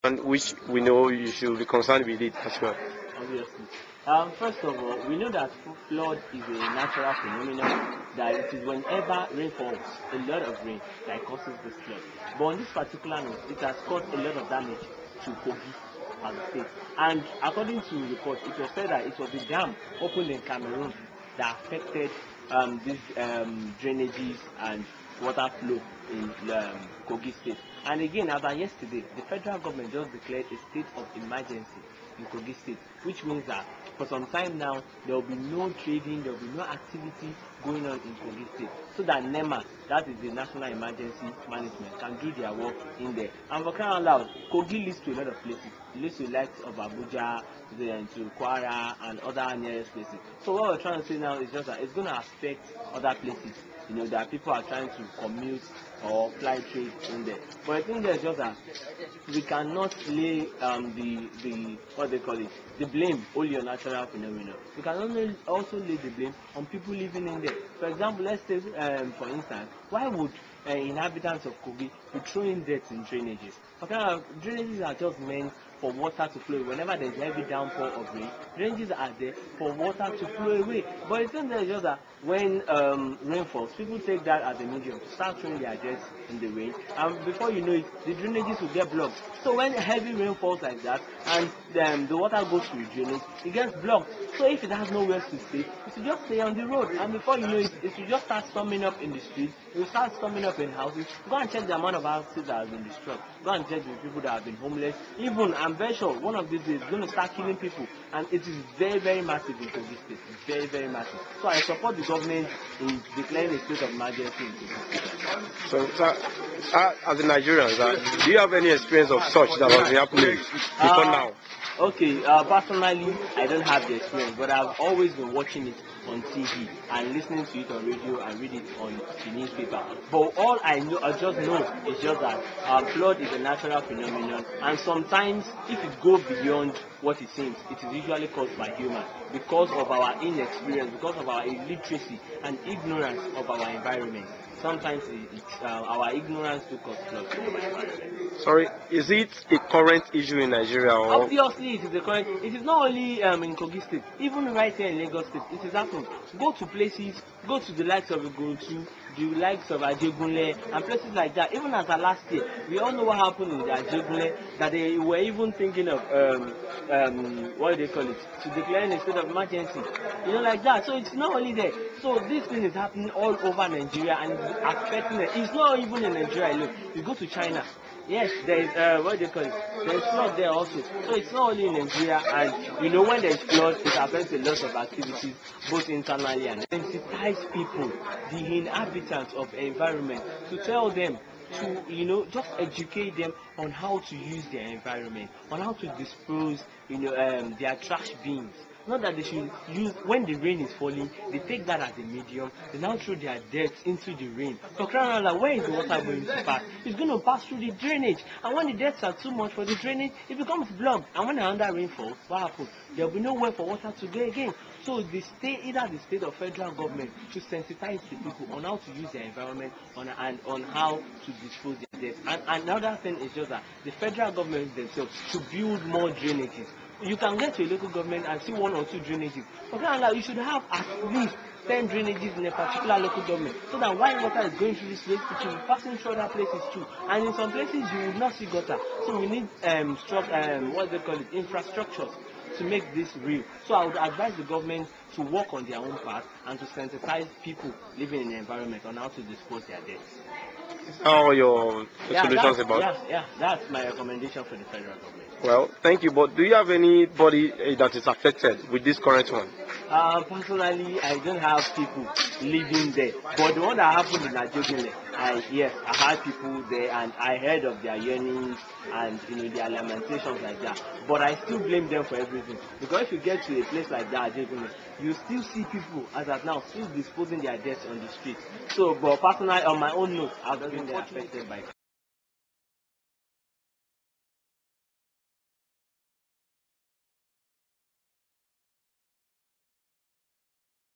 and which we know you should be concerned with it as well. Obviously. First of all, we know that flood is a natural phenomenon, that it is whenever rain falls, a lot of rain, that causes this flood. But on this particular note, it has caused a lot of damage to KOJI as a state. And according to reports, it was said that it was a dam opened in Cameroon that affected these drainages and water flow in KOJI state. And again, as of yesterday, the federal government just declared a state of emergency in KOJI state, which means that for some time now there will be no trading, there will be no activity going on in KOJI state, so that NEMA, that is the National Emergency Management, can do their work in there. And for crying out loud, KOJI leads to a lot of places. It leads to the likes of Abuja, to Kwara, and other nearest places. So what we're trying to say now is just that it's going to affect other places. You know, that people are trying to commute or fly trade in there. But I think there's just that we cannot lay the what they call it, the blame only on natural phenomena. We can also lay the blame on people living in there. For example, let's say for instance, why would inhabitants of KOJI be throwing dirt in drainages? Okay, drainages are just meant for water to flow. Whenever there's heavy downpour of rain, drainages are there for water to flow away. But it seems just that when rain falls, people take that as a medium to start throwing their dirt in the rain, and before you know it, the drainages will get blocked. So when heavy rain falls like that, and the water goes to the drainage, it gets blocked. So if it has nowhere to stay, it will just stay on the road, and before you know it, it will just start storming up in the streets. It will start storming up in houses. Go and check the amount of houses that have been destroyed. Go and check the people that have been homeless. Even, I'm very sure one of these days is going to start killing people, and it is very, very massive in KOJI state. Very, very massive. So I support the government in declaring a state of emergency in KOJI state. So, as a Nigerian, do you have any experience of such that has been happening before now? Okay, personally, I don't have the experience, but I've always been watching it on TV and listening to it on radio and read it on the newspaper. But all I just know is just that flood is a natural phenomenon, and sometimes if it goes beyond what it seems, it is usually caused by humans because of our inexperience, because of our illiteracy and ignorance of our environment. Sometimes our ignorance to cause flood in our environment. Sorry, is it a current issue in Nigeria? Or? Obviously, it is a current. It is not only in KOJI state, even right here in Lagos state, it is happening. Go to places, go to the likes of Igorotu, the likes of Ajegunle, and places like that. Even as last year, we all know what happened in the Ajegunle, that they were even thinking of what do they call it, to declaring a state of emergency. You know, like that. So it's not only there. So this thing is happening all over Nigeria, and it's affecting it. It's not even in Nigeria alone. You go to China. Yes, there is what do you call it? There is flood there also. So it's not only in Nigeria, and you know when there is flood, it affects a lot of activities, both internally and sensitize people, the inhabitants of the environment, to tell them to, you know, just educate them on how to use their environment, on how to dispose, you know, their trash bins. Not that they should use, when the rain is falling, they take that as a medium, they now throw their dirt into the rain. So crying out loud, where is the water going to pass? It's going to pass through the drainage. And when the dirts are too much for the drainage, it becomes blocked. And when another rain falls, what happens? There will be nowhere for water to go again. So the state, either the state or federal government, should sensitize the people on how to use their environment and on how to dispose their dirt. And another thing is just that the federal government themselves should build more drainages. You can get to a local government and see 1 or 2 drainages. Okay, you should have at least 10 drainages in a particular local government, so that while water is going through this place, it will be passing through other places too. And in some places you will not see gutter. So we need what they call it, infrastructures to make this real. So I would advise the government to work on their own part and to sensitize people living in the environment on how to dispose their debts. How are your solutions about? Yeah, that's my recommendation for the federal government. Well, thank you. But do you have anybody that is affected with this current one? Personally, I don't have people living there. But the one that happened in Ajegunle, yes, I had people there, and I heard of their yearnings and, you know, their lamentations like that. But I still blame them for everything, because if you get to a place like that, Ajegunle, you still see people as of now still disposing their debts on the street. So, but personally, on my own note, I've been affected by it.